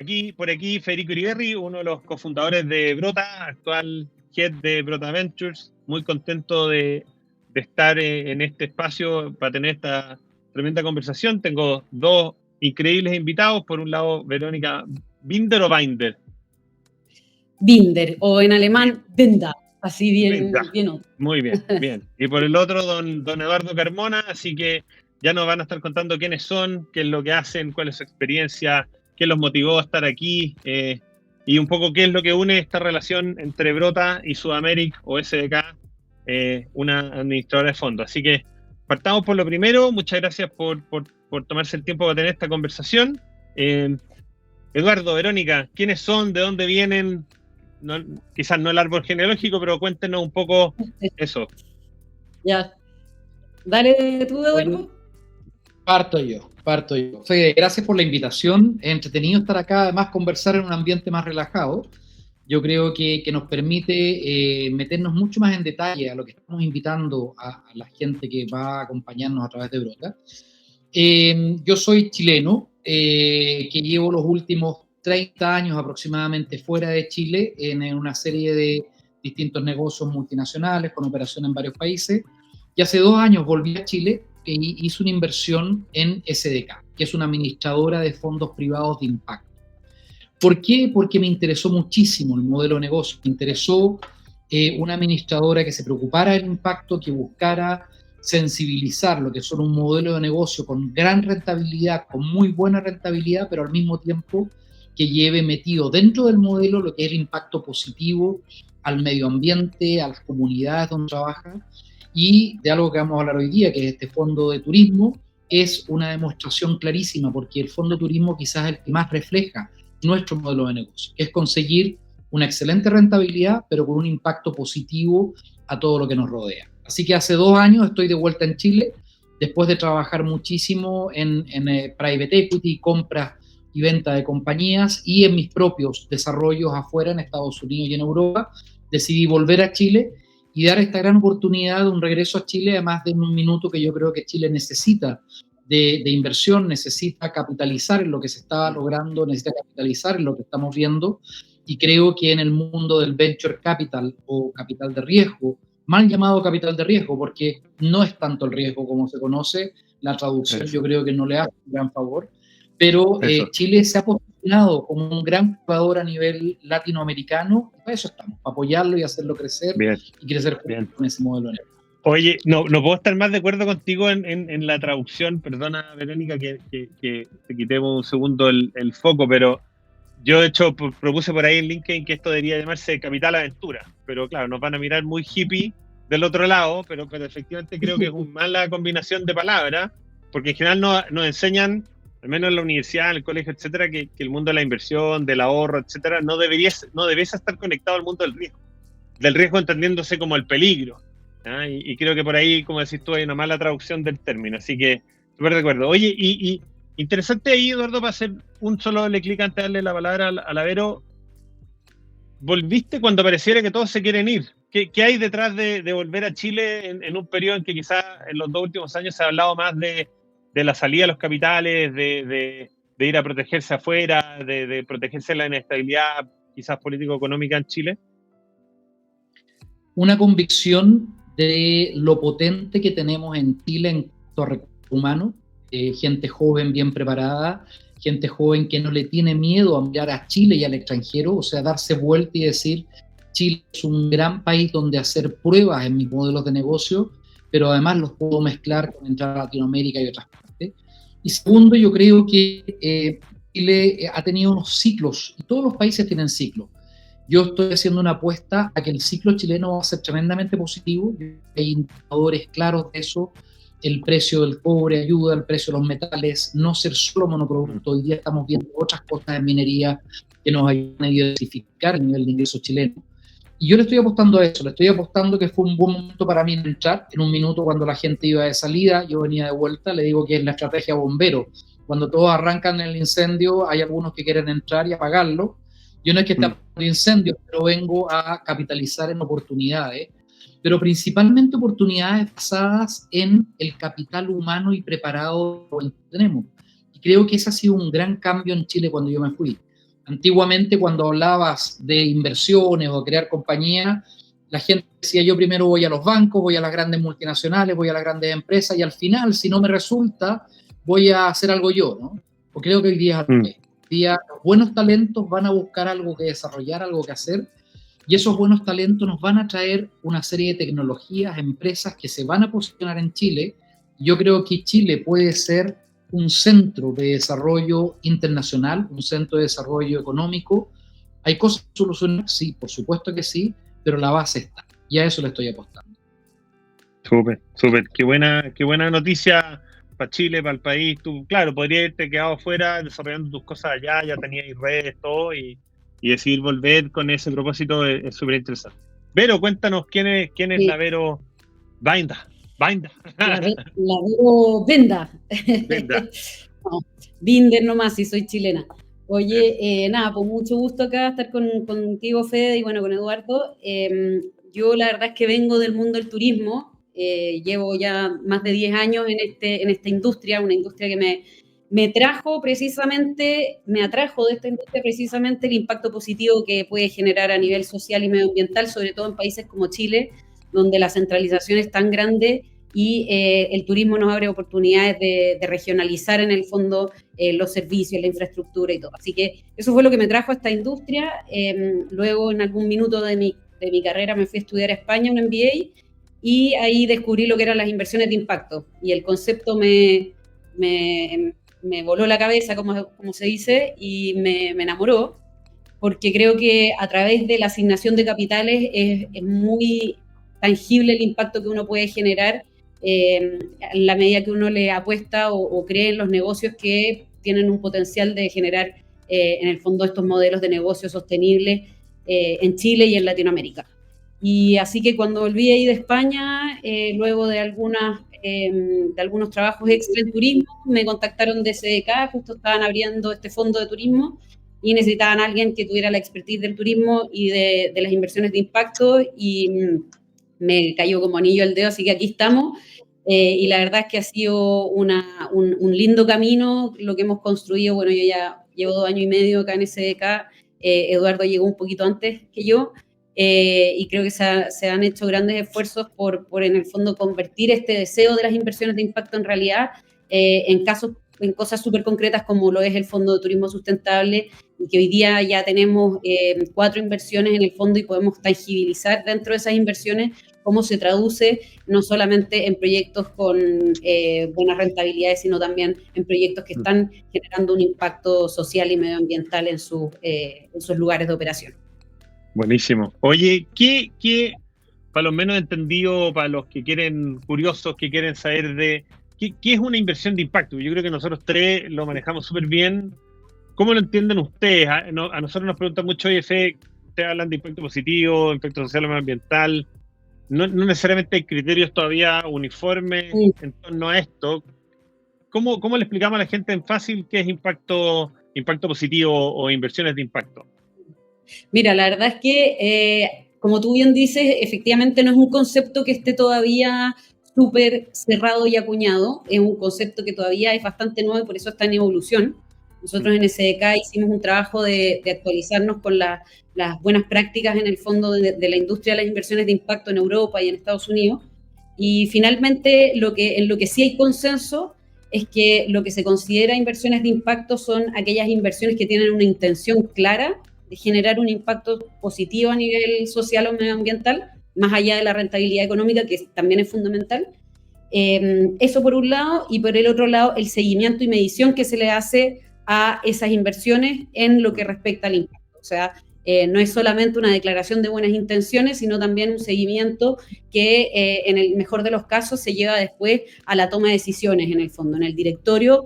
Oye, por aquí Federico Iriberri, uno de los cofundadores de Brota, actual head de Brota Ventures. Muy contento de estar en este espacio para tener esta tremenda conversación. Tengo dos increíbles invitados. Por un lado, Verónica Binder o Binder. Binder, o en alemán Binder, así bien. Muy bien, bien. Y por el otro, don Eduardo Carmona, así que ya nos van a estar contando quiénes son, qué es lo que hacen, cuál es su experiencia, qué los motivó a estar aquí, y un poco qué es lo que une esta relación entre Brota y Sudamérica o SDK, una administradora de fondos. Así que partamos por lo primero. Muchas gracias por tomarse el tiempo para tener esta conversación. Eduardo, Verónica, ¿quiénes son? ¿De dónde vienen? No, quizás no el árbol genealógico, pero cuéntenos un poco eso. Ya. Dale tú, Eduardo. Parto yo. Fede, gracias por la invitación. Es entretenido estar acá, además conversar en un ambiente más relajado. Yo creo que nos permite meternos mucho más en detalle a lo que estamos invitando a la gente que va a acompañarnos a través de Brota. Yo soy chileno, que llevo los últimos 30 años aproximadamente fuera de Chile en una serie de distintos negocios multinacionales con operación en varios países. Y hace 2 años volví a Chile e hice una inversión en SDK, que es una administradora de fondos privados de impacto. ¿Por qué? Porque me interesó muchísimo el modelo de negocio. Me interesó una administradora que se preocupara del impacto, que buscara sensibilizar lo que son un modelo de negocio con gran rentabilidad, con muy buena rentabilidad, pero al mismo tiempo que lleve metido dentro del modelo lo que es el impacto positivo al medio ambiente, a las comunidades donde trabaja. Y de algo que vamos a hablar hoy día, que es este fondo de turismo, es una demostración clarísima, porque el fondo de turismo quizás es el que más refleja nuestro modelo de negocio, que es conseguir una excelente rentabilidad, pero con un impacto positivo a todo lo que nos rodea. Así que hace 2 años estoy de vuelta en Chile, después de trabajar muchísimo en private equity, compras y venta de compañías, y en mis propios desarrollos afuera, en Estados Unidos y en Europa. Decidí volver a Chile y dar esta gran oportunidad de un regreso a Chile, además de un minuto que yo creo que Chile necesita de inversión, necesita capitalizar en lo que se está logrando, necesita capitalizar en lo que estamos viendo, y creo que en el mundo del venture capital o capital de riesgo, mal llamado capital de riesgo, porque no es tanto el riesgo como se conoce, la traducción yo creo que no le hace un gran favor, pero Chile se ha posicionado como un gran jugador a nivel latinoamericano, y para eso estamos, para apoyarlo y hacerlo crecer, y crecer con ese modelo de negocio. Oye, no puedo estar más de acuerdo contigo en la traducción. Perdona, Verónica, que te quitemos un segundo el foco, pero yo de hecho propuse por ahí en LinkedIn que esto debería llamarse Capital Aventura, pero claro, nos van a mirar muy hippie del otro lado, pero efectivamente creo que es una mala combinación de palabras, porque en general nos enseñan, al menos en la universidad, en el colegio, etcétera, que el mundo de la inversión, del ahorro, etcétera, no debiese estar conectado al mundo del riesgo entendiéndose como el peligro. Y creo que por ahí, como decís tú, hay una mala traducción del término, así que súper de acuerdo. Oye, y interesante ahí, Eduardo, para hacer un solo doble clic antes de darle la palabra a la Vero. Volviste cuando pareciera que todos se quieren ir. ¿Qué hay detrás de volver a Chile en un periodo en que quizás en los 2 últimos años se ha hablado más de la salida de los capitales, de ir a protegerse afuera, de protegerse de la inestabilidad quizás político-económica en Chile? Una convicción de lo potente que tenemos en Chile en cuanto a recursos humanos, gente joven bien preparada, gente joven que no le tiene miedo a mirar a Chile y al extranjero, o sea, darse vuelta y decir, Chile es un gran país donde hacer pruebas en mis modelos de negocio, pero además los puedo mezclar con entrar a Latinoamérica y otras partes. Y segundo, yo creo que Chile ha tenido unos ciclos, y todos los países tienen ciclos. Yo estoy haciendo una apuesta a que el ciclo chileno va a ser tremendamente positivo. Hay indicadores claros de eso. El precio del cobre ayuda, el precio de los metales, no ser solo monoproducto. Hoy día estamos viendo otras cosas en minería que nos ayudan a diversificar el nivel de ingresos chileno. Y yo le estoy apostando a eso, le estoy apostando que fue un buen momento para mí entrar. En un minuto, cuando la gente iba de salida, yo venía de vuelta, le digo que es la estrategia bombero. Cuando todos arrancan el incendio, hay algunos que quieren entrar y apagarlo. Yo no es que esté apagando incendios, pero vengo a capitalizar en oportunidades, pero principalmente oportunidades basadas en el capital humano y preparado que tenemos. Y creo que ese ha sido un gran cambio en Chile cuando yo me fui. Antiguamente, cuando hablabas de inversiones o crear compañías, la gente decía, yo primero voy a los bancos, voy a las grandes multinacionales, voy a las grandes empresas, y al final, si no me resulta, voy a hacer algo yo, ¿no? Porque creo que hoy día, hoy día los buenos talentos van a buscar algo que desarrollar, algo que hacer, y esos buenos talentos nos van a traer una serie de tecnologías, empresas que se van a posicionar en Chile. Yo creo que Chile puede ser un centro de desarrollo internacional, un centro de desarrollo económico. ¿Hay cosas que solucionar? Sí, por supuesto que sí, pero la base está, y a eso le estoy apostando. Súper, súper. Qué buena noticia para Chile, para el país. Tú, claro, podrías haberte quedado fuera desarrollando tus cosas allá, ya tenías redes, todo, y decidir volver con ese propósito es súper interesante. Vero, cuéntanos quién es la Vero Binda. La Vero Benda. No, Binder nomás, si soy chilena. Oye, nada, pues mucho gusto acá estar contigo, Fede, y bueno, con Eduardo. Yo la verdad es que vengo del mundo del turismo, llevo ya más de 10 años en esta industria, una industria que me atrajo de esta industria precisamente el impacto positivo que puede generar a nivel social y medioambiental, sobre todo en países como Chile, donde la centralización es tan grande y el turismo nos abre oportunidades de regionalizar en el fondo los servicios, la infraestructura y todo. Así que eso fue lo que me trajo a esta industria. Luego, en algún minuto de mi carrera, me fui a estudiar a España un MBA y ahí descubrí lo que eran las inversiones de impacto. Y el concepto me voló la cabeza, como se dice, y me enamoró, porque creo que a través de la asignación de capitales es muy tangible el impacto que uno puede generar en la medida que uno le apuesta o cree en los negocios que tienen un potencial de generar en el fondo estos modelos de negocio sostenibles en Chile y en Latinoamérica. Y así que cuando volví ahí de España, luego de algunos trabajos extra en turismo, me contactaron de SDK, justo estaban abriendo este fondo de turismo y necesitaban a alguien que tuviera la expertise del turismo y de las inversiones de impacto, y me cayó como anillo al dedo, así que aquí estamos. Y la verdad es que ha sido un lindo camino lo que hemos construido. Bueno, yo ya llevo 2 años y medio acá en SDK, Eduardo llegó un poquito antes que yo, y creo que se han hecho grandes esfuerzos por en el fondo convertir este deseo de las inversiones de impacto en realidad, en cosas súper concretas como lo es el Fondo de Turismo Sustentable, y que hoy día ya tenemos 4 inversiones en el fondo y podemos tangibilizar dentro de esas inversiones cómo se traduce no solamente en proyectos con buenas rentabilidades, sino también en proyectos que están generando un impacto social y medioambiental en sus lugares de operación. Buenísimo. Oye, ¿qué para los menos entendidos, para los que curiosos, que quieren saber ¿qué es una inversión de impacto? Yo creo que nosotros tres lo manejamos súper bien. ¿Cómo lo entienden ustedes? A nosotros nos preguntan mucho, oye, Fede, ustedes hablan de impacto positivo, impacto social o medioambiental. No necesariamente hay criterios todavía uniformes en torno a esto. ¿Cómo le explicamos a la gente en fácil qué es impacto positivo o inversiones de impacto? Mira, la verdad es que, como tú bien dices, efectivamente no es un concepto que esté todavía súper cerrado y acuñado, es un concepto que todavía es bastante nuevo y por eso está en evolución. Nosotros en SDK hicimos un trabajo de actualizarnos con las buenas prácticas en el fondo de la industria de las inversiones de impacto en Europa y en Estados Unidos, y finalmente en lo que sí hay consenso es que lo que se considera inversiones de impacto son aquellas inversiones que tienen una intención clara de generar un impacto positivo a nivel social o medioambiental, más allá de la rentabilidad económica, que también es fundamental. Eso por un lado, y por el otro lado, el seguimiento y medición que se le hace a esas inversiones en lo que respecta al impacto. O sea, no es solamente una declaración de buenas intenciones, sino también un seguimiento que en el mejor de los casos se lleva después a la toma de decisiones en el fondo. En el directorio,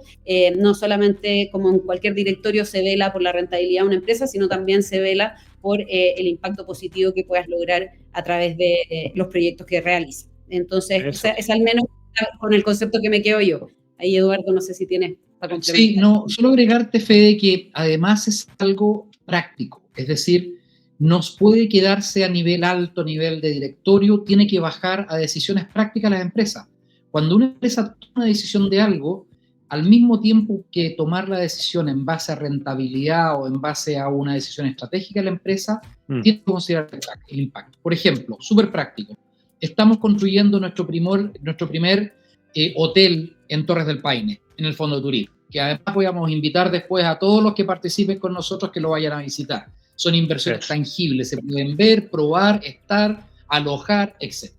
no solamente como en cualquier directorio se vela por la rentabilidad de una empresa, sino también se vela por el impacto positivo que puedas lograr a través de los proyectos que realizas. Entonces, es al menos con el concepto que me quedo yo. Ahí, Eduardo, no sé si tienes para complementar. Sí, no, solo agregarte, Fede, que además es algo práctico, es decir, nos puede quedarse a nivel alto, a nivel de directorio, tiene que bajar a decisiones prácticas las empresas. Cuando una empresa toma una decisión de algo, al mismo tiempo que tomar la decisión en base a rentabilidad o en base a una decisión estratégica de la empresa, tiene que considerar el impacto. Por ejemplo, súper práctico, estamos construyendo nuestro primer hotel en Torres del Paine, en el Fondo de Turismo, que además podríamos invitar después a todos los que participen con nosotros que lo vayan a visitar. Son inversiones tangibles, se pueden ver, probar, estar, alojar, etc.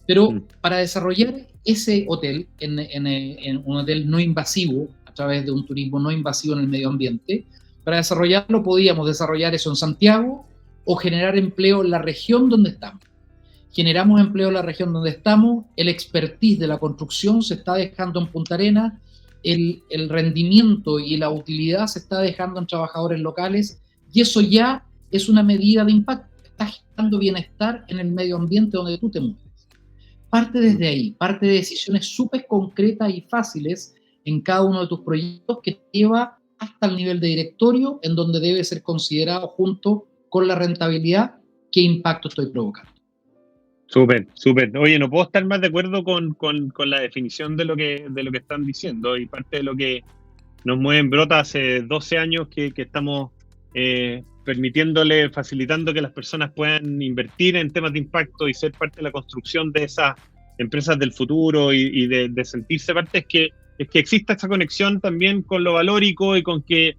Pero para desarrollar ese hotel, en un hotel no invasivo, a través de un turismo no invasivo en el medio ambiente, para desarrollarlo podíamos desarrollar eso en Santiago o generar empleo en la región donde estamos. Generamos empleo en la región donde estamos, el expertise de la construcción se está dejando en Punta Arenas, el rendimiento y la utilidad se está dejando en trabajadores locales, y eso ya es una medida de impacto. Estás generando bienestar en el medio ambiente donde tú te mueves. Parte desde ahí, parte de decisiones súper concretas y fáciles en cada uno de tus proyectos que te lleva hasta el nivel de directorio, en donde debe ser considerado junto con la rentabilidad qué impacto estoy provocando. Súper, súper. Oye, no puedo estar más de acuerdo con la definición de lo que están diciendo, y parte de lo que nos mueve en Brota hace 12 años que estamos facilitando que las personas puedan invertir en temas de impacto y ser parte de la construcción de esas empresas del futuro y de sentirse parte, es que exista esa conexión también con lo valórico y con que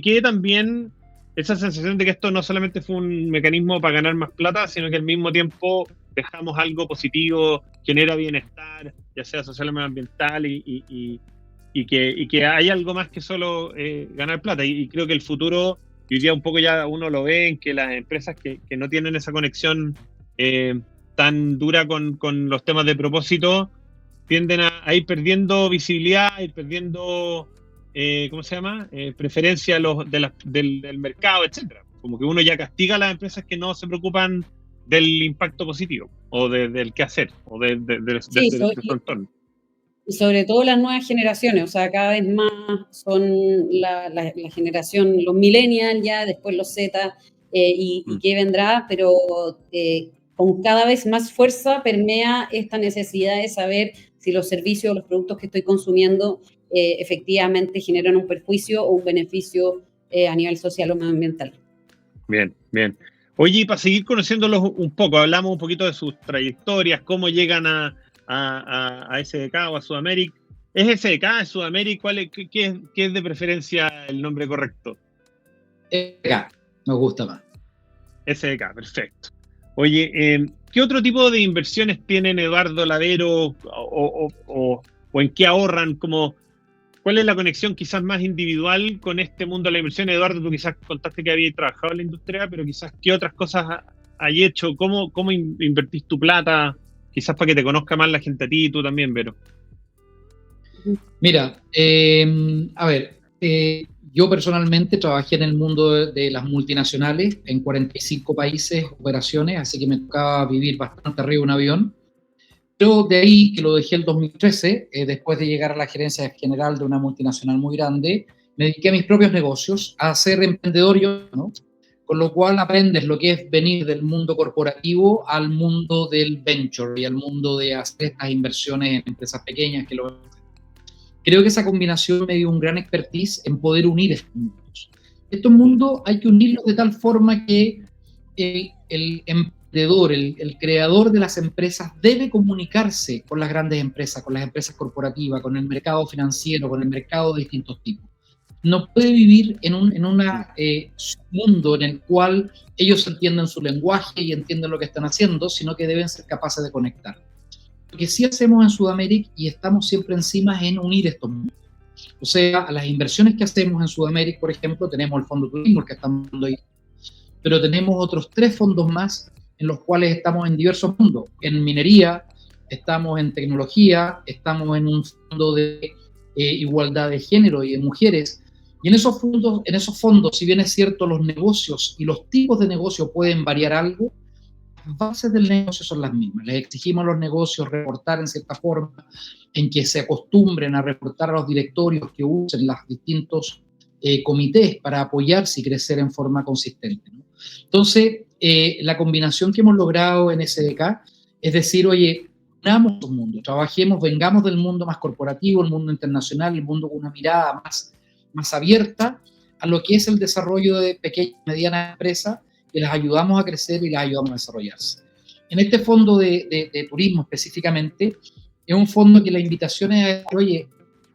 quede también esa sensación de que esto no solamente fue un mecanismo para ganar más plata, sino que al mismo tiempo dejamos algo positivo, genera bienestar, ya sea social o medioambiental, y que hay algo más que solo ganar plata. Y creo que el futuro, hoy día un poco ya uno lo ve en que las empresas que no tienen esa conexión tan dura con los temas de propósito, tienden a ir perdiendo visibilidad, a ir perdiendo preferencia del mercado, etcétera. Como que uno ya castiga a las empresas que no se preocupan del impacto positivo, o del qué hacer, o de su entorno. Y sobre todo las nuevas generaciones, o sea, cada vez más son la generación, los millennials ya, después los Z, y qué vendrá, pero con cada vez más fuerza permea esta necesidad de saber si los servicios o los productos que estoy consumiendo efectivamente generan un perjuicio o un beneficio a nivel social o medioambiental. Bien, bien. Oye, y para seguir conociéndolos un poco, hablamos un poquito de sus trayectorias, cómo llegan a SDK o a Sudamérica. ¿Es SDK, es Sudamérica? ¿Qué es de preferencia el nombre correcto? SDK, nos gusta más. SDK, perfecto. Oye, ¿qué otro tipo de inversiones tienen Eduardo Lavero o en qué ahorran? ¿Cuál es la conexión quizás más individual con este mundo de la inversión? Eduardo, tú quizás contaste que habías trabajado en la industria, pero quizás ¿qué otras cosas hay hecho? ¿Cómo invertís tu plata? Quizás para que te conozca más la gente a ti y tú también, Vero. Mira, yo personalmente trabajé en el mundo de las multinacionales, en 45 países, operaciones, así que me tocaba vivir bastante arriba de un avión. Yo de ahí, que lo dejé el 2013, después de llegar a la gerencia general de una multinacional muy grande, me dediqué a mis propios negocios, a ser emprendedor yo, ¿no? Con lo cual aprendes lo que es venir del mundo corporativo al mundo del venture y al mundo de hacer estas inversiones en empresas pequeñas. Creo que esa combinación me dio un gran expertise en poder unir estos mundos. Estos mundos hay que unirlos de tal forma que el emprendedor, el creador de las empresas debe comunicarse con las grandes empresas, con las empresas corporativas, con el mercado financiero, con el mercado de distintos tipos. No puede vivir en un mundo en el cual ellos entienden su lenguaje y entienden lo que están haciendo, sino que deben ser capaces de conectar. Lo que sí hacemos en Sudamérica, y estamos siempre encima, es en unir estos mundos. O sea, a las inversiones que hacemos en Sudamérica, por ejemplo, tenemos el Fondo Turismo, el que estamos viendo ahí, pero tenemos otros 3 fondos más en los cuales estamos en diversos mundos. En minería, estamos en tecnología, estamos en un fondo de igualdad de género y de mujeres. Y en esos fondos, si bien es cierto, los negocios y los tipos de negocio pueden variar algo, las bases del negocio son las mismas. Les exigimos a los negocios reportar en cierta forma, en que se acostumbren a reportar a los directorios, que usen los distintos comités para apoyarse y crecer en forma consistente, ¿no? Entonces, la combinación que hemos logrado en SDK es decir, oye, unamos los mundos, trabajemos, vengamos del mundo más corporativo, el mundo internacional, el mundo con una mirada más abierta a lo que es el desarrollo de pequeñas y medianas empresas, que las ayudamos a crecer y las ayudamos a desarrollarse. En este fondo de turismo específicamente, es un fondo que la invitación es, oye,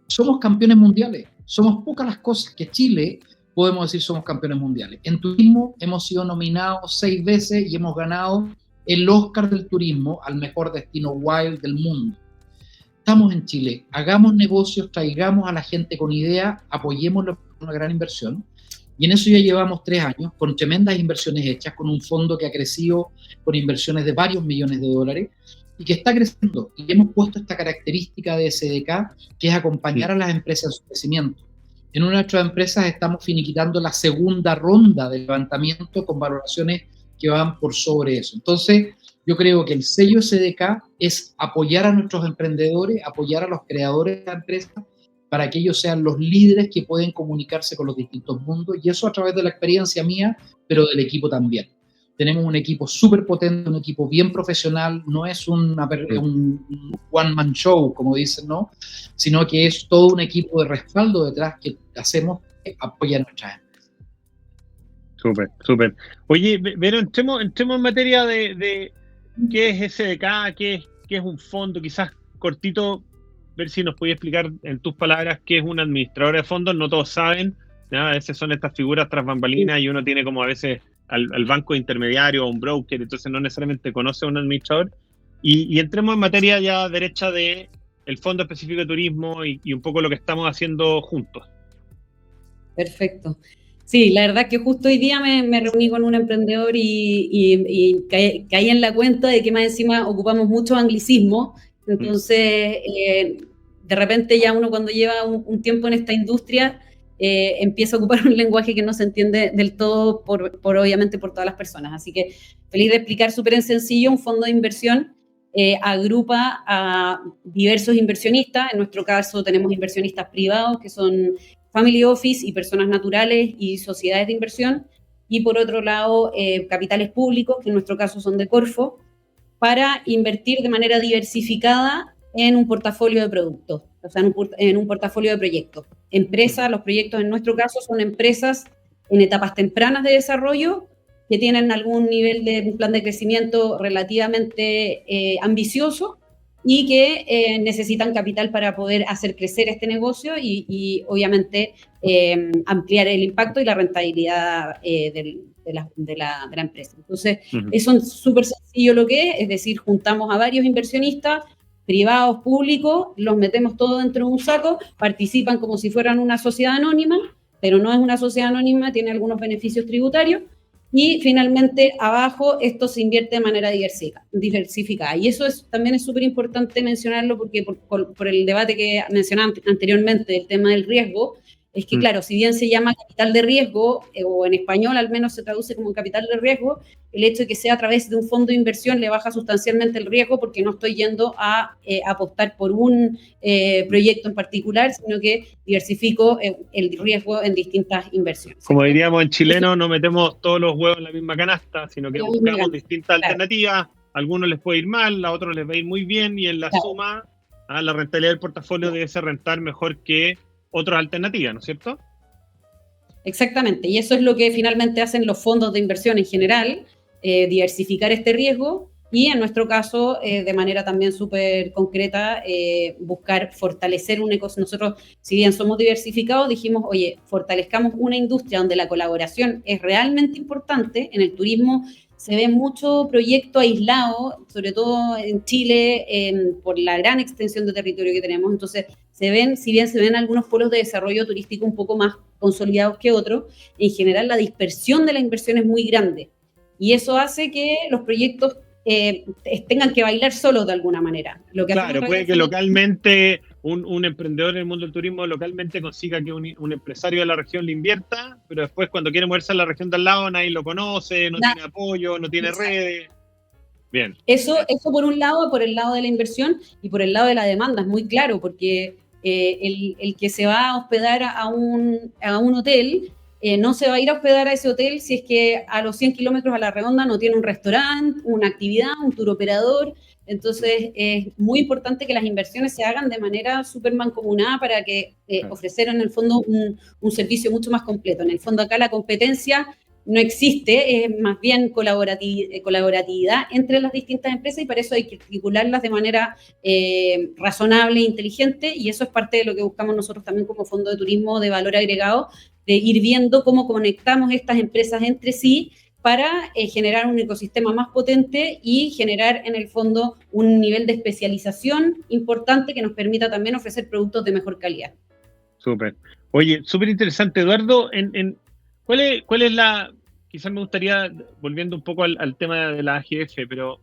somos campeones mundiales, somos pocas las cosas que Chile podemos decir somos campeones mundiales. En turismo hemos sido nominados 6 veces y hemos ganado el Oscar del turismo al mejor destino wild del mundo. Estamos en Chile, hagamos negocios, traigamos a la gente con ideas, apoyémoslo con una gran inversión. Y en eso ya llevamos 3 años, con tremendas inversiones hechas, con un fondo que ha crecido con inversiones de varios millones de dólares y que está creciendo. Y hemos puesto esta característica de SDK, que es acompañar a las empresas en su crecimiento. En una de nuestras empresas estamos finiquitando la segunda ronda de levantamiento con valoraciones que van por sobre eso. Entonces, yo creo que el sello SDK es apoyar a nuestros emprendedores, apoyar a los creadores de la empresa, para que ellos sean los líderes que pueden comunicarse con los distintos mundos, y eso a través de la experiencia mía, pero del equipo también. Tenemos un equipo súper potente, un equipo bien profesional, no es un one-man show, como dicen, ¿no? Sino que es todo un equipo de respaldo detrás que hacemos que apoya a nuestras empresas. Súper. Oye, pero entremos en materia de qué es SDK, qué es un fondo, quizás cortito, ver si nos podías explicar en tus palabras qué es un administrador de fondos. No todos saben, ¿no? A veces son estas figuras tras bambalinas y uno tiene como a veces al banco intermediario o un broker, entonces no necesariamente conoce a un administrador. Y entremos en materia ya derecha de el Fondo Específico de Turismo y un poco lo que estamos haciendo juntos. Perfecto. Sí, la verdad que justo hoy día me reuní con un emprendedor y caí en la cuenta de que más encima ocupamos mucho anglicismo. Entonces, de repente ya uno cuando lleva un tiempo en esta industria empieza a ocupar un lenguaje que no se entiende del todo obviamente por todas las personas. Así que feliz de explicar súper en sencillo. Un fondo de inversión agrupa a diversos inversionistas. En nuestro caso tenemos inversionistas privados que son family office y personas naturales y sociedades de inversión, y por otro lado capitales públicos, que en nuestro caso son de Corfo, para invertir de manera diversificada en un portafolio de productos, o sea, en un portafolio de proyectos. Empresas, los proyectos en nuestro caso son empresas en etapas tempranas de desarrollo que tienen algún nivel de un plan de crecimiento relativamente ambicioso y que necesitan capital para poder hacer crecer este negocio y obviamente ampliar el impacto y la rentabilidad de la empresa. Entonces, eso es súper sencillo lo que es decir, juntamos a varios inversionistas, privados, públicos, los metemos todos dentro de un saco, participan como si fueran una sociedad anónima, pero no es una sociedad anónima, tiene algunos beneficios tributarios, y finalmente abajo esto se invierte de manera diversificada. Y eso también es súper importante mencionarlo porque por el debate que mencionaba anteriormente del tema del riesgo, es que claro, si bien se llama capital de riesgo, o en español al menos se traduce como capital de riesgo, el hecho de que sea a través de un fondo de inversión le baja sustancialmente el riesgo porque no estoy yendo a apostar por un proyecto en particular, sino que diversifico el riesgo en distintas inversiones. Como diríamos en chileno, no metemos todos los huevos en la misma canasta, sino que buscamos distintas alternativas. A algunos les puede ir mal, a otros les va a ir muy bien, y en la suma, la rentabilidad del portafolio debe ser rentar mejor que otras alternativas, ¿no es cierto? Exactamente, y eso es lo que finalmente hacen los fondos de inversión en general, diversificar este riesgo y en nuestro caso, de manera también súper concreta, buscar fortalecer un ecosistema. Nosotros, si bien somos diversificados, dijimos, oye, fortalezcamos una industria donde la colaboración es realmente importante. En el turismo se ve mucho proyecto aislado, sobre todo en Chile, por la gran extensión de territorio que tenemos. Entonces, si bien se ven algunos polos de desarrollo turístico un poco más consolidados que otros, en general la dispersión de la inversión es muy grande. Y eso hace que los proyectos tengan que bailar solos de alguna manera. Claro, puede que localmente un emprendedor en el mundo del turismo localmente consiga que un empresario de la región le invierta, pero después cuando quiere moverse a la región de al lado nadie lo conoce, no tiene apoyo, no tiene redes. Bien. Eso por un lado, por el lado de la inversión, y por el lado de la demanda es muy claro, porque el que se va a hospedar a un hotel no se va a ir a hospedar a ese hotel si es que a los 100 kilómetros a la redonda no tiene un restaurante, una actividad, un tour operador. Entonces, es muy importante que las inversiones se hagan de manera súper mancomunada para que ofrecer en el fondo un servicio mucho más completo. En el fondo acá la competencia no existe, es más bien colaboratividad entre las distintas empresas y para eso hay que articularlas de manera razonable e inteligente, y eso es parte de lo que buscamos nosotros también como Fondo de Turismo de Valor Agregado, de ir viendo cómo conectamos estas empresas entre sí para generar un ecosistema más potente y generar en el fondo un nivel de especialización importante que nos permita también ofrecer productos de mejor calidad. Súper. Oye, súper interesante, Eduardo. ¿Cuál es la, quizás me gustaría, volviendo un poco al tema de la AGF, pero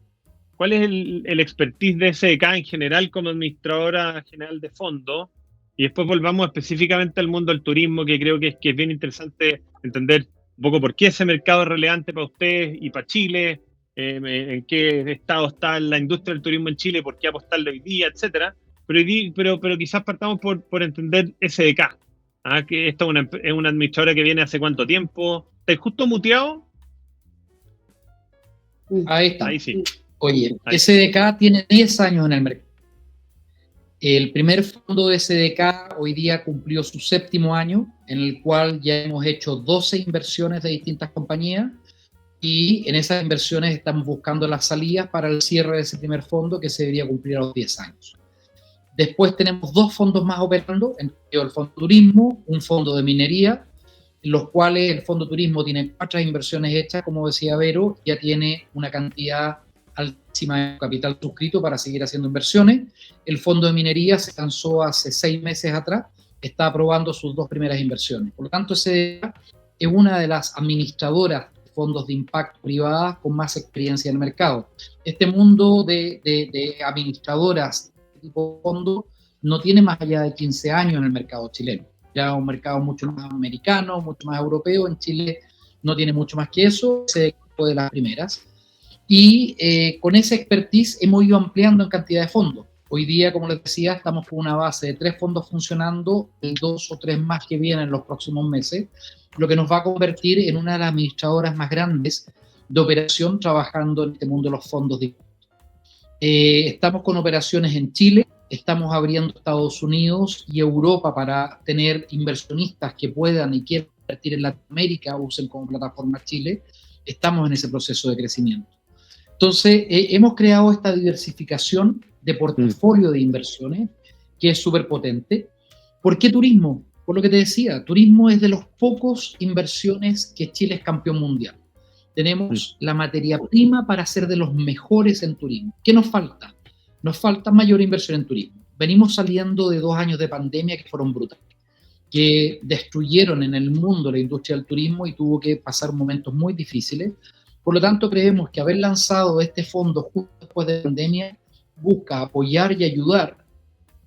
¿cuál es el expertise de SDK en general como administradora general de fondo? Y después volvamos específicamente al mundo del turismo, que creo que es bien interesante entender un poco por qué ese mercado es relevante para ustedes y para Chile, en qué estado está la industria del turismo en Chile, por qué apostarle hoy día, etcétera. Pero quizás partamos por entender SDK, que esta es una administradora que viene hace cuánto tiempo. ¿Estás justo muteado? Ahí está. Ahí sí. Oye, SDK tiene 10 años en el mercado. El primer fondo de SDK hoy día cumplió su 7º año, en el cual ya hemos hecho 12 inversiones de distintas compañías, y en esas inversiones estamos buscando las salidas para el cierre de ese primer fondo, que se debería cumplir a los 10 años. Después tenemos 2 fondos más operando, el Fondo Turismo, un fondo de minería, en los cuales el Fondo Turismo tiene 4 inversiones hechas, como decía Vero, ya tiene una cantidad altísima de capital suscrito para seguir haciendo inversiones. El Fondo de Minería se lanzó hace 6 meses atrás, está aprobando sus 2 primeras inversiones. Por lo tanto, SDK es una de las administradoras de fondos de impacto privadas con más experiencia en el mercado. Este mundo de administradoras de tipo fondo no tiene más allá de 15 años en el mercado chileno. Ya un mercado mucho más americano, mucho más europeo. En Chile no tiene mucho más que eso, SDK fue de las primeras. Y con esa expertise hemos ido ampliando en cantidad de fondos. Hoy día, como les decía, estamos con una base de 3 fondos funcionando y 2 o 3 más que vienen en los próximos meses, lo que nos va a convertir en una de las administradoras más grandes de operación trabajando en este mundo de los fondos. Estamos con operaciones en Chile, estamos abriendo Estados Unidos y Europa para tener inversionistas que puedan y quieran invertir en Latinoamérica, usen como plataforma Chile. Estamos en ese proceso de crecimiento. Entonces, hemos creado esta diversificación de portafolio de inversiones que es súper potente. ¿Por qué turismo? Por lo que te decía, turismo es de los pocos inversiones que Chile es campeón mundial. Tenemos la materia prima para ser de los mejores en turismo. ¿Qué nos falta? Nos falta mayor inversión en turismo. Venimos saliendo de 2 años de pandemia que fueron brutales, que destruyeron en el mundo la industria del turismo y tuvo que pasar momentos muy difíciles. Por lo tanto, creemos que haber lanzado este fondo justo después de la pandemia busca apoyar y ayudar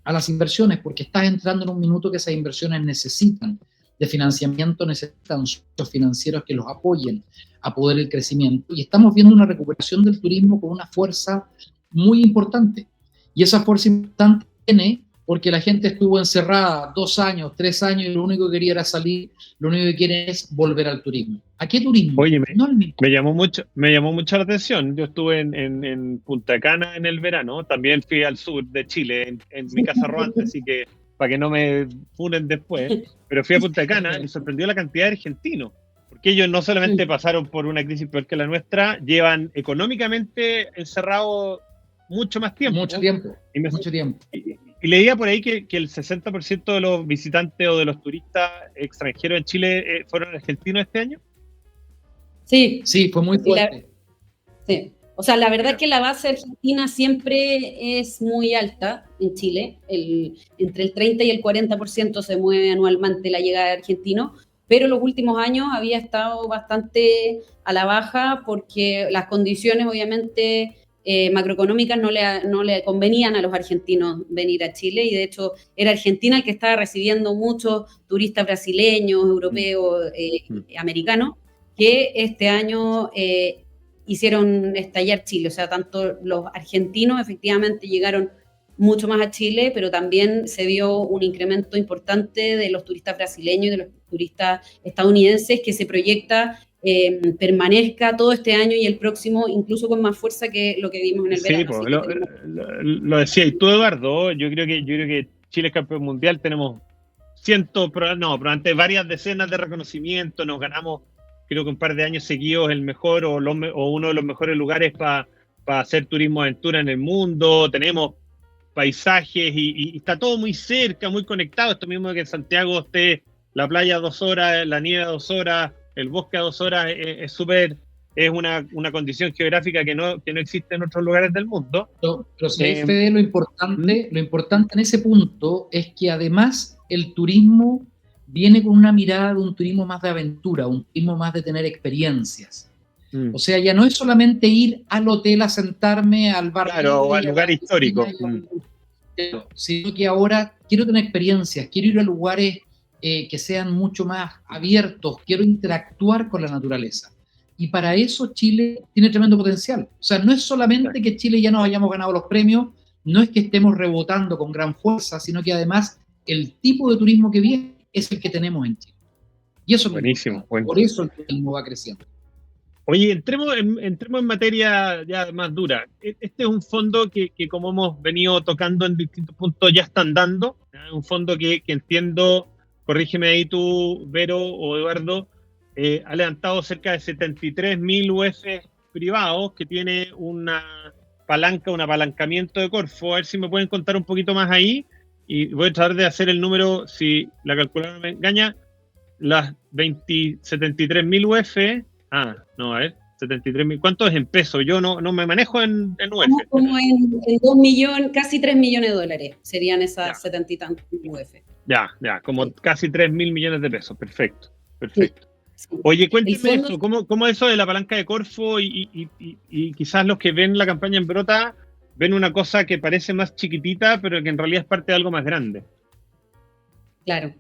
a las inversiones, porque estás entrando en un minuto que esas inversiones necesitan de financiamiento, necesitan socios financieros que los apoyen a poder el crecimiento. Y estamos viendo una recuperación del turismo con una fuerza muy importante. Y esa fuerza importante viene porque la gente estuvo encerrada 2 años, 3 años y lo único que quería era salir, lo único que quiere es volver al turismo. ¿A qué turismo? Oye, no al mismo. me llamó mucho la atención. Yo estuve en Punta Cana en el verano, también fui al sur de Chile, en mi casa rodante, así que para que no me funen después, pero fui a Punta Cana y me sorprendió la cantidad de argentinos, porque ellos no solamente pasaron por una crisis peor que la nuestra, llevan económicamente encerrados mucho más tiempo. Mucho tiempo. Y leía por ahí que el 60% de los visitantes o de los turistas extranjeros en Chile fueron argentinos este año. Sí, fue muy fuerte. Sí. O sea, la verdad es que la base argentina siempre es muy alta en Chile. Entre el 30 y el 40% se mueve anualmente la llegada de argentinos, pero en los últimos años había estado bastante a la baja porque las condiciones, obviamente, macroeconómicas no le convenían a los argentinos venir a Chile, y de hecho era Argentina el que estaba recibiendo muchos turistas brasileños, europeos, americanos, que este año hicieron estallar Chile. O sea, tanto los argentinos efectivamente llegaron mucho más a Chile, pero también se vio un incremento importante de los turistas brasileños y de los turistas estadounidenses que se proyecta permanezca todo este año y el próximo, incluso con más fuerza que lo que vimos en el verano. Pues, lo decía y tú, Eduardo, yo creo que Chile es campeón mundial, tenemos probablemente varias decenas de reconocimientos, nos ganamos creo que un par de años seguidos el mejor o uno de los mejores lugares para hacer turismo aventura en el mundo, tenemos paisajes y está todo muy cerca, muy conectado, esto mismo de que en Santiago esté la playa a 2 horas, la nieve a 2 horas, el bosque a 2 horas, es una condición geográfica que no existe en otros lugares del mundo. Pero Fede, lo importante en ese punto es que además el turismo viene con una mirada de un turismo más de aventura, un turismo más de tener experiencias. O sea, ya no es solamente ir al hotel a sentarme al bar. Claro, o al lugar histórico. Sino que ahora quiero tener experiencias, quiero ir a lugares que sean mucho más abiertos, quiero interactuar con la naturaleza. Y para eso Chile tiene tremendo potencial. O sea, no es solamente que Chile ya nos hayamos ganado los premios, no es que estemos rebotando con gran fuerza, sino que además el tipo de turismo que viene es el que tenemos en Chile. Y eso es buenísimo. Por eso el turismo va creciendo. Oye, entremos en materia ya más dura. Este es un fondo que como hemos venido tocando en distintos puntos, ya están dando. Es un fondo que entiendo, corrígeme ahí tú, Vero o Eduardo, ha levantado cerca de 73.000 UF privados, que tiene una palanca, un apalancamiento de Corfo. A ver si me pueden contar un poquito más ahí. Y voy a tratar de hacer el número, si la calculadora me engaña, las 73.000 UF. No, a ver, 73.000. ¿Cuánto es en pesos? Yo no me manejo en UF. Como en 2 millones, casi 3 millones de dólares serían esas 70 y tantos UF. Ya, como casi 3.000 millones de pesos. Perfecto. Sí. Oye, cuénteme eso, ¿cómo eso de la palanca de Corfo y quizás los que ven la campaña en Brota ven una cosa que parece más chiquitita, pero que en realidad es parte de algo más grande? Claro.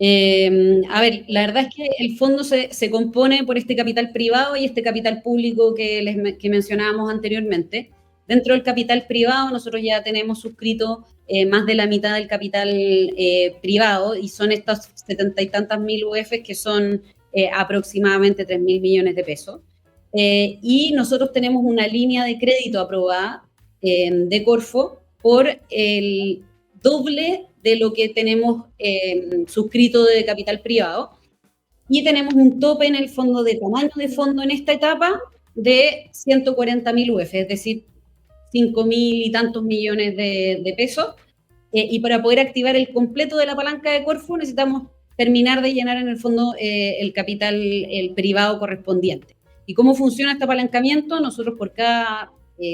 A ver, la verdad es que el fondo se compone por este capital privado y este capital público que mencionábamos anteriormente. Dentro del capital privado nosotros ya tenemos suscrito más de la mitad del capital privado y son estas 70 y tantas mil UF que son aproximadamente 3.000 millones de pesos. Y nosotros tenemos una línea de crédito aprobada de Corfo por el doble de lo que tenemos suscrito de capital privado, y tenemos un tope en el fondo de tamaño de fondo en esta etapa de 140.000 UF, es decir, 5.000 y tantos millones de pesos, y para poder activar el completo de la palanca de Corfo necesitamos terminar de llenar en el fondo el capital el privado correspondiente. ¿Y cómo funciona este apalancamiento? Nosotros por cada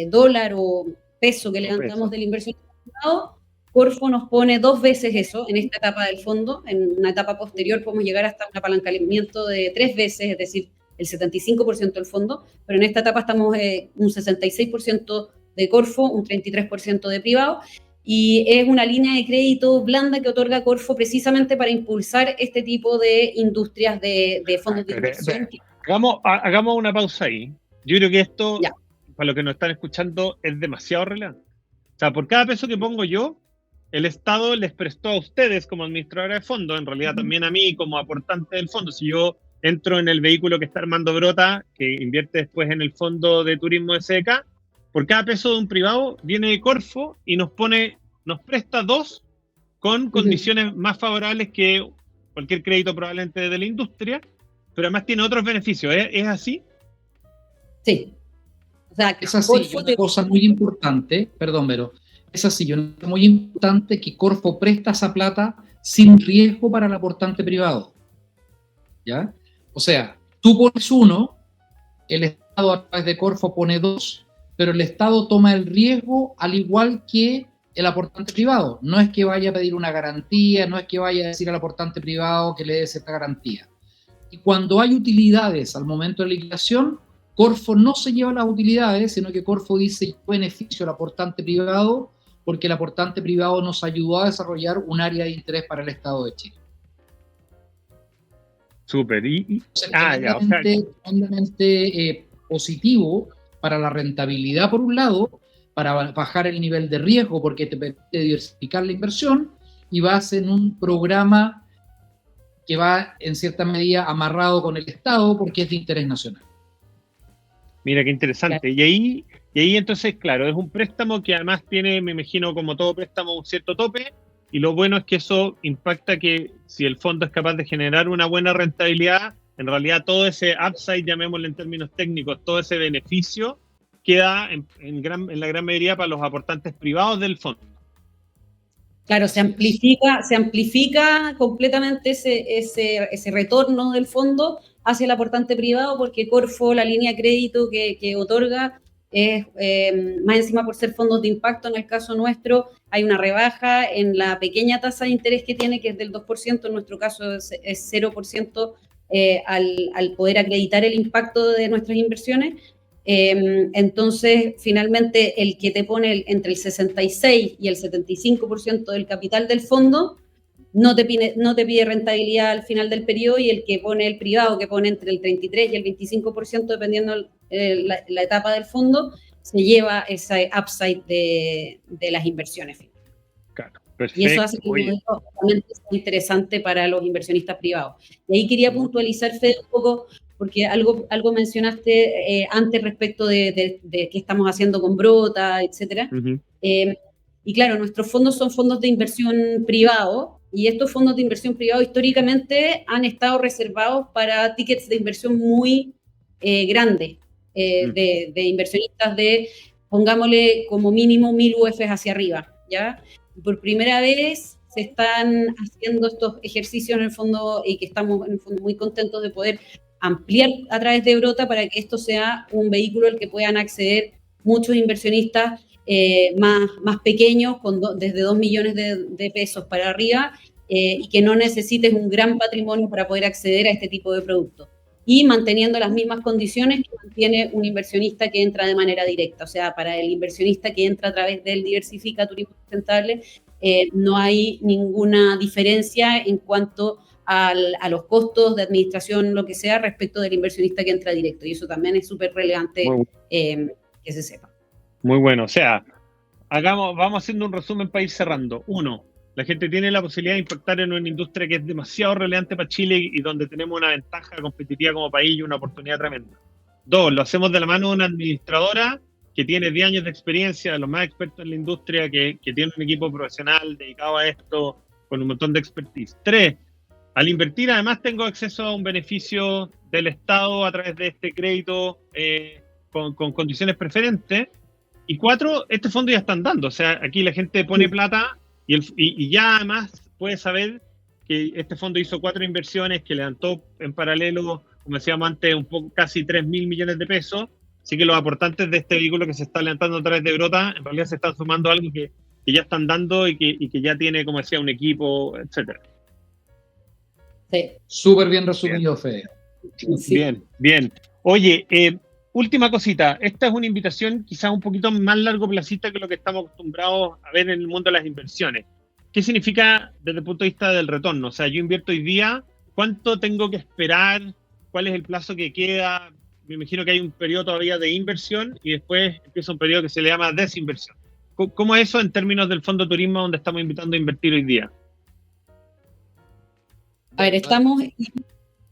dólar o peso que levantamos de la inversión privado, Corfo nos pone 2 veces eso en esta etapa del fondo. En una etapa posterior podemos llegar hasta un apalancamiento de 3 veces, es decir, el 75% del fondo, pero en esta etapa estamos un 66% de Corfo, un 33% de privado, y es una línea de crédito blanda que otorga Corfo precisamente para impulsar este tipo de industrias de fondos de inversión. Hagamos una pausa ahí. Yo creo que esto, para los que nos están escuchando, es demasiado relevante. O sea, por cada peso que pongo yo, el Estado les prestó a ustedes como administradora de fondo, en realidad también a mí como aportante del fondo. Si yo entro en el vehículo que está armando Brota, que invierte después en el fondo de turismo SDK, por cada peso de un privado viene Corfo y nos presta 2 con condiciones más favorables que cualquier crédito probablemente de la industria, pero además tiene otros beneficios. ¿Es así? Sí. O sea, es así. Una cosa muy importante, perdón, Vero, es así, una cosa muy importante que Corfo presta esa plata sin riesgo para el aportante privado. ¿Ya? O sea, tú pones 1, el Estado a través de Corfo pone 2, pero el Estado toma el riesgo al igual que el aportante privado. No es que vaya a pedir una garantía, no es que vaya a decir al aportante privado que le dé esta garantía. Y cuando hay utilidades al momento de la liquidación, Corfo no se lleva las utilidades, sino que Corfo dice: yo beneficio al aportante privado porque el aportante privado nos ayudó a desarrollar un área de interés para el Estado de Chile. Súper. Tremendamente positivo para la rentabilidad por un lado, para bajar el nivel de riesgo porque te permite diversificar la inversión, y vas en un programa que va en cierta medida amarrado con el Estado porque es de interés nacional. Mira, qué interesante. Y ahí entonces, claro, es un préstamo que además tiene, me imagino, como todo préstamo, un cierto tope, y lo bueno es que eso impacta que si el fondo es capaz de generar una buena rentabilidad, en realidad todo ese upside, llamémosle en términos técnicos, todo ese beneficio queda en la gran mayoría para los aportantes privados del fondo. Claro, se amplifica completamente ese retorno del fondo hacia el aportante privado, porque Corfo, la línea de crédito que otorga, es más encima por ser fondos de impacto. En el caso nuestro hay una rebaja en la pequeña tasa de interés que tiene, que es del 2%, en nuestro caso es 0%, al poder acreditar el impacto de nuestras inversiones. Entonces, finalmente, el que te pone entre el 66 y el 75% del capital del fondo no te pide rentabilidad al final del periodo, y el que pone el privado, que pone entre el 33 y el 25%, dependiendo la etapa del fondo, se lleva ese upside de las inversiones. Claro, perfecto. Y eso hace que realmente sea interesante para los inversionistas privados. Y ahí quería puntualizar, Fede, un poco, porque algo mencionaste antes respecto de qué estamos haciendo con Brota, etcétera. Uh-huh. Y claro, nuestros fondos son fondos de inversión privado, y estos fondos de inversión privado históricamente han estado reservados para tickets de inversión muy grandes, de inversionistas de, pongámosle, como mínimo 1.000 UFs hacia arriba, ¿ya? Por primera vez se están haciendo estos ejercicios en el fondo, y que estamos en el fondo muy contentos de poder ampliar a través de Brota, para que esto sea un vehículo al que puedan acceder muchos inversionistas más pequeños, desde 2 millones de pesos para arriba, y que no necesites un gran patrimonio para poder acceder a este tipo de productos, y manteniendo las mismas condiciones que mantiene un inversionista que entra de manera directa. O sea, para el inversionista que entra a través del Diversifica Turismo Sustentable, no hay ninguna diferencia en cuanto a los costos de administración, lo que sea, respecto del inversionista que entra directo, y eso también es súper relevante que se sepa. Muy bueno. O sea, vamos haciendo un resumen para ir cerrando. 1, la gente tiene la posibilidad de impactar en una industria que es demasiado relevante para Chile y donde tenemos una ventaja competitiva como país y una oportunidad tremenda. 2, lo hacemos de la mano de una administradora que tiene 10 años de experiencia, de los más expertos en la industria, que tiene un equipo profesional dedicado a esto, con un montón de expertise. 3, al invertir además tengo acceso a un beneficio del Estado a través de este crédito con condiciones preferentes. Y 4, este fondo ya está andando. O sea, aquí la gente pone plata y ya además puede saber que este fondo hizo 4 inversiones, que levantó en paralelo, como decíamos antes, un poco casi 3.000 millones de pesos. Así que los aportantes de este vehículo que se está levantando a través de Brota, en realidad se están sumando a algo que ya están dando y que ya tiene, como decía, un equipo, etcétera. Sí. Súper bien resumido, Fede. Sí. Bien. Oye, última cosita. Esta es una invitación quizás un poquito más largo placista que lo que estamos acostumbrados a ver en el mundo de las inversiones. ¿Qué significa desde el punto de vista del retorno? O sea, yo invierto hoy día, ¿cuánto tengo que esperar? ¿Cuál es el plazo que queda? Me imagino que hay un periodo todavía de inversión y después empieza un periodo que se le llama desinversión. ¿Cómo es eso en términos del Fondo Turismo, donde estamos invitando a invertir hoy día? A ver, estamos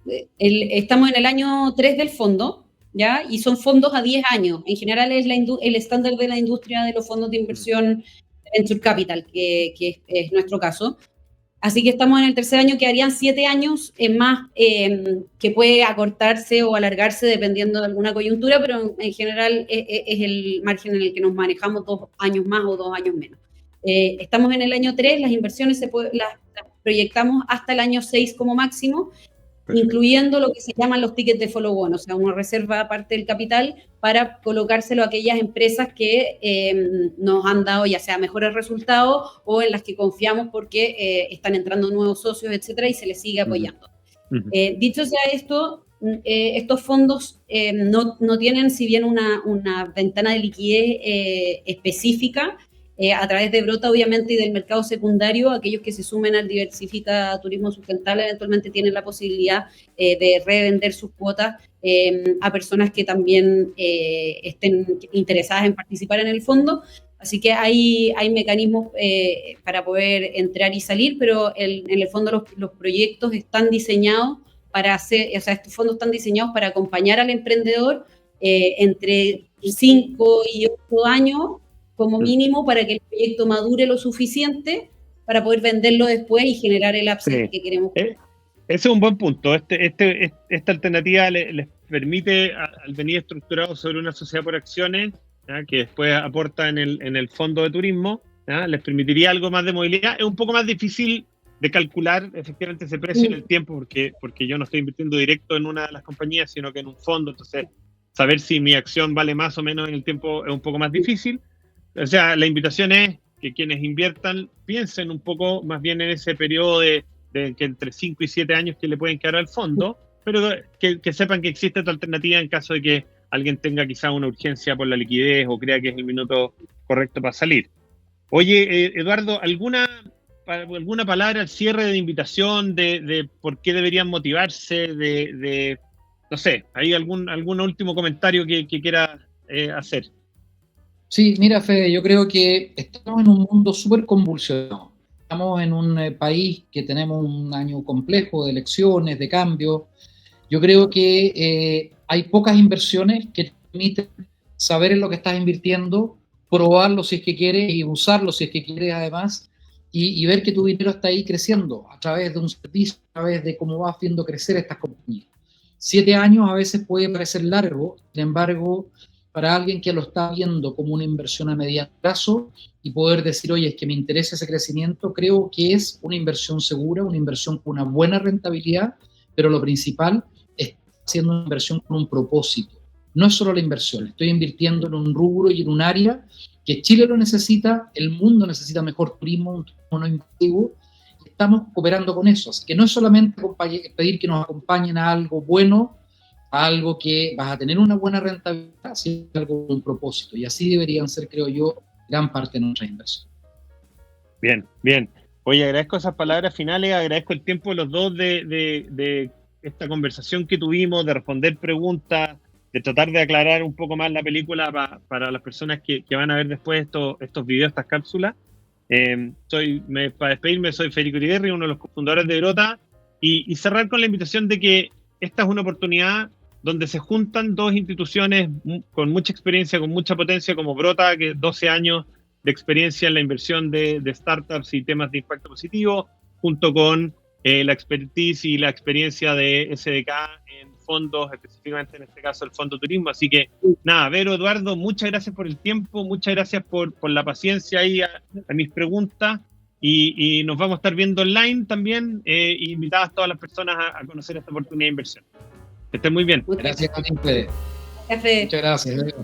en el año 3 del fondo, ¿ya? Y son fondos a 10 años. En general es el estándar de la industria de los fondos de inversión Venture Capital, que es nuestro caso. Así que estamos en el tercer año, quedarían 7 años más, que puede acortarse o alargarse dependiendo de alguna coyuntura, pero en general es el margen en el que nos manejamos, 2 años más o 2 años menos. Estamos en el año 3, las inversiones las proyectamos hasta el año 6 como máximo, incluyendo lo que se llaman los tickets de follow-on, o sea, una reserva aparte del capital para colocárselo a aquellas empresas que nos han dado ya sea mejores resultados o en las que confiamos porque están entrando nuevos socios, etcétera, y se les sigue apoyando. Dicho sea esto, estos fondos no tienen, si bien una ventana de liquidez específica, a través de Brota, obviamente, y del mercado secundario, aquellos que se sumen al Diversifica Turismo Sustentable eventualmente tienen la posibilidad de revender sus cuotas a personas que también estén interesadas en participar en el fondo. Así que hay mecanismos para poder entrar y salir, pero en el fondo los proyectos están diseñados para hacer, o sea, estos fondos están diseñados para acompañar al emprendedor entre 5 y 8 años como mínimo para que el proyecto madure lo suficiente para poder venderlo después y generar el upside que queremos. Ese es un buen punto. Esta alternativa les permite, al venir estructurado sobre una sociedad por acciones, ¿ya?, que después aporta en el fondo de turismo, ¿ya?, les permitiría algo más de movilidad. Es un poco más difícil de calcular efectivamente ese precio en el tiempo, porque yo no estoy invirtiendo directo en una de las compañías, sino que en un fondo. Entonces, saber si mi acción vale más o menos en el tiempo es un poco más difícil. O sea, la invitación es que quienes inviertan piensen un poco más bien en ese periodo de que entre 5 y 7 años que le pueden quedar al fondo, pero que sepan que existe esta alternativa en caso de que alguien tenga quizá una urgencia por la liquidez o crea que es el minuto correcto para salir. Oye, Eduardo, ¿alguna palabra al cierre de invitación de por qué deberían motivarse? No sé, ¿hay algún último comentario que quiera hacer? Sí, mira, Fede, yo creo que estamos en un mundo súper convulsionado. Estamos en un país que tenemos un año complejo de elecciones, de cambios. Yo creo que hay pocas inversiones que te permiten saber en lo que estás invirtiendo, probarlo si es que quieres y usarlo si es que quieres además, y ver que tu dinero está ahí creciendo a través de un servicio, a través de cómo vas viendo crecer estas compañías. 7 años a veces puede parecer largo, sin embargo, para alguien que lo está viendo como una inversión a mediano plazo y poder decir, oye, es que me interesa ese crecimiento, creo que es una inversión segura, una inversión con una buena rentabilidad, pero lo principal es haciendo una inversión con un propósito. No es solo la inversión, estoy invirtiendo en un rubro y en un área que Chile lo necesita, el mundo necesita mejor turismo, un turismo no invasivo, y estamos cooperando con eso. Así que no es solamente pedir que nos acompañen a algo bueno, a algo que vas a tener una buena rentabilidad, sino algo con un propósito. Y así deberían ser, creo yo, gran parte de nuestra inversión. Bien, bien. Oye, agradezco esas palabras finales, agradezco el tiempo de los dos de esta conversación que tuvimos, de responder preguntas, de tratar de aclarar un poco más la película para las personas que van a ver después estos videos, estas cápsulas. Para despedirme, soy Federico Iriderri, uno de los cofundadores de Brota, y cerrar con la invitación de que esta es una oportunidad donde se juntan dos instituciones con mucha experiencia, con mucha potencia, como Brota, que 12 años de experiencia en la inversión de startups y temas de impacto positivo, junto con la expertise y la experiencia de SDK en fondos, específicamente en este caso el Fondo Turismo. Así que nada, Vero, Eduardo, muchas gracias por el tiempo, muchas gracias por la paciencia ahí a mis preguntas, y nos vamos a estar viendo online también, invitadas todas las personas a conocer esta oportunidad de inversión. Que estén muy bien. Gracias a ti, Fede. Muchas gracias.